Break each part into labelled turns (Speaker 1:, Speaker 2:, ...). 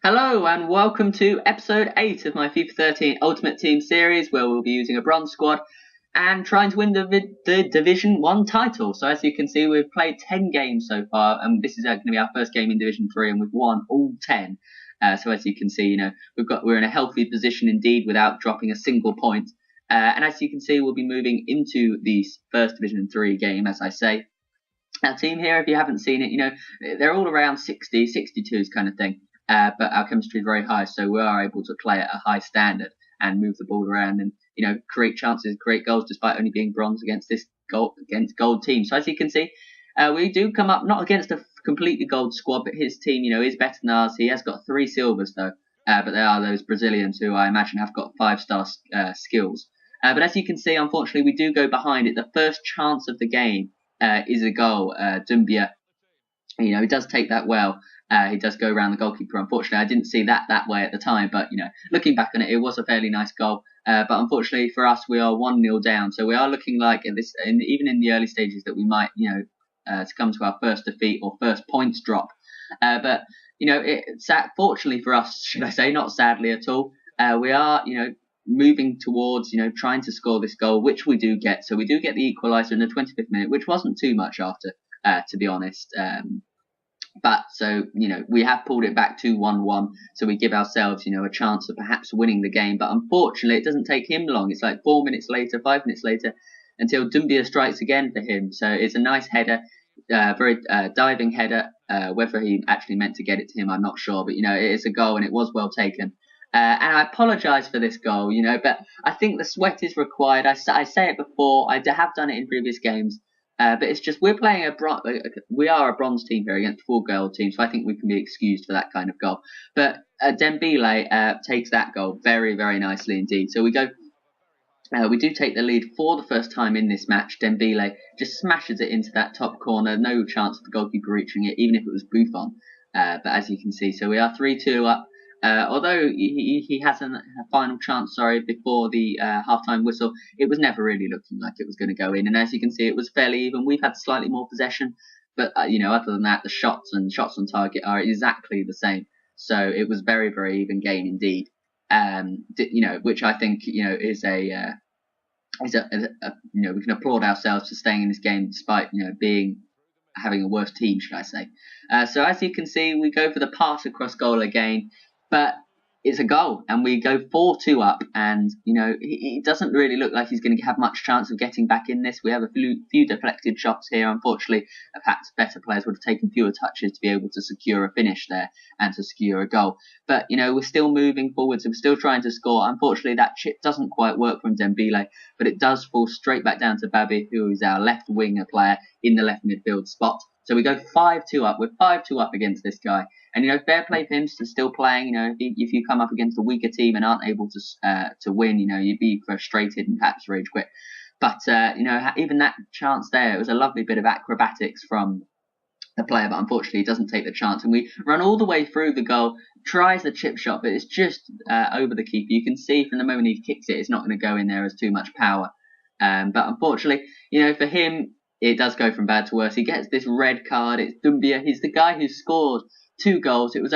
Speaker 1: Hello and welcome to episode 8 of my FIFA 13 Ultimate Team series, where we'll be using a bronze squad and trying to win the Division 1 title. So as you can see, we've played 10 games so far, and this is going to be our first game in Division 3, and we've won all 10. So as you can see, we're in a healthy position indeed without dropping a single point. And as you can see, we'll be moving into the first Division 3 game, as I say. Our team here, if you haven't seen it, they're all around 60, 62s kind of thing. But our chemistry is very high, so we are able to play at a high standard and move the ball around and create chances, create goals, despite only being bronze against this gold team. So as you can see, we do come up not against a completely gold squad, but his team, is better than ours. He has got 3 silvers though, but they are those Brazilians who I imagine have got 5-star skills. But as you can see, unfortunately, we do go behind it. The first chance of the game is a goal. Dumbia, he does take that well. He does go around the goalkeeper. Unfortunately, I didn't see that way at the time, but looking back on it, it was a fairly nice goal. But unfortunately for us, we are 1-0 down, so we are looking like even in the early stages that we might, to come to our first defeat or first points drop. But fortunately for us, should I say, not sadly at all, we are, moving towards, trying to score this goal, which we do get. So we do get the equaliser in the 25th minute, which wasn't too much after, to be honest. But so, we have pulled it back to 1-1, so we give ourselves, a chance of perhaps winning the game. But unfortunately, it doesn't take him long. It's like 4 minutes later, 5 minutes later, until Dumbia strikes again for him. So it's a nice header, very diving header. Whether he actually meant to get it to him, I'm not sure. But, it is a goal and it was well taken. And I apologise for this goal, but I think the sweat is required. I say it before, I have done it in previous games. But it's just we are a bronze team here against 4 gold teams, so I think we can be excused for that kind of goal. But Dembele takes that goal very, very nicely indeed. So we do take the lead for the first time in this match. Dembele just smashes it into that top corner, no chance of the goalkeeper reaching it, even if it was Buffon. But as you can see, so we are 3-2 up. Although he has a final chance, before the half-time whistle, it was never really looking like it was going to go in. And as you can see, it was fairly even. We've had slightly more possession, but other than that, the shots on target are exactly the same. So it was very, very even game indeed. Which I think is we can applaud ourselves for staying in this game despite having a worse team, should I say. So as you can see, we go for the pass across goal again. But it's a goal, and we go 4-2 up, and it doesn't really look like he's going to have much chance of getting back in this. We have a few deflected shots here. Unfortunately, perhaps better players would have taken fewer touches to be able to secure a finish there and to secure a goal. But we're still moving forwards, and we're still trying to score. Unfortunately, that chip doesn't quite work from Dembele, but it does fall straight back down to Babi, who is our left winger player in the left midfield spot. So we go 5-2 up. We're 5-2 up against this guy. And, fair play for him to still playing. If you come up against a weaker team and aren't able to win, you'd be frustrated and perhaps rage quit. But, even that chance there, it was a lovely bit of acrobatics from the player, but unfortunately he doesn't take the chance. And we run all the way through the goal, tries the chip shot, but it's just over the keeper. You can see from the moment he kicks it, it's not going to go in there as too much power. But unfortunately, for him, it does go from bad to worse. He gets this red card. It's Dumbia. He's the guy who scored 2 goals. It was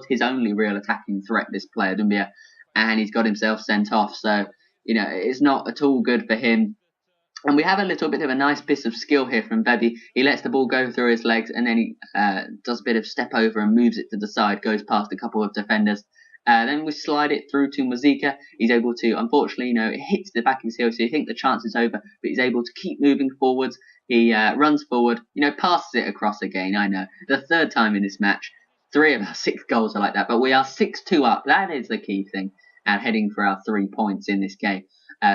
Speaker 1: his only real attacking threat, this player, Dumbia, and he's got himself sent off. So, it's not at all good for him. And we have a little bit of a nice piece of skill here from Babi. He lets the ball go through his legs, and then he does a bit of step over and moves it to the side, goes past a couple of defenders. Then we slide it through to Muzica. He's able to, unfortunately, it hits the back of his heel, so you think the chance is over, but he's able to keep moving forwards. He runs forward, passes it across again. I know, the 3rd time in this match. 3 of our 6 goals are like that, but we are 6-2 up. That is the key thing, and heading for our 3 points in this game.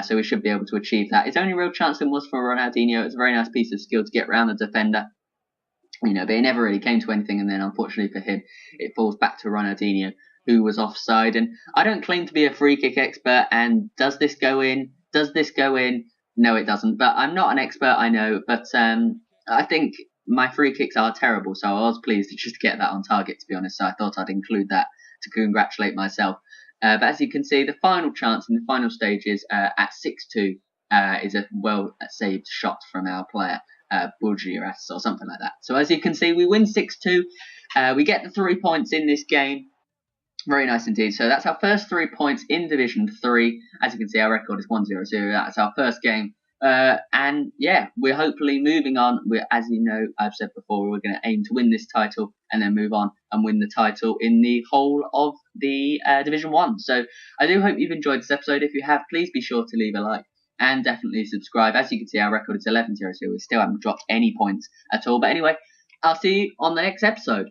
Speaker 1: So we should be able to achieve that. His only real chance was for Ronaldinho. It's a very nice piece of skill to get around the defender. But it never really came to anything, and then unfortunately for him, it falls back to Ronaldinho, who was offside. And I don't claim to be a free kick expert, and does this go in? Does this go in? No, it doesn't. But I'm not an expert, I know, but I think my free kicks are terrible, so I was pleased to just get that on target, to be honest. So I thought I'd include that to congratulate myself. But as you can see, the final chance in the final stages at 6-2 is a well-saved shot from our player. Bucharest or something like that. So as you can see, we win 6-2. We get the 3 points in this game. Very nice indeed. So that's our first 3 points in Division 3. As you can see, our record is 1-0-0. That's our first game. And yeah, we're hopefully moving on. As you know, I've said before, we're going to aim to win this title and then move on and win the title in the whole of the Division 1. So I do hope you've enjoyed this episode. If you have, please be sure to leave a like and definitely subscribe. As you can see, our record is 11-0-0. We still haven't dropped any points at all. But anyway, I'll see you on the next episode.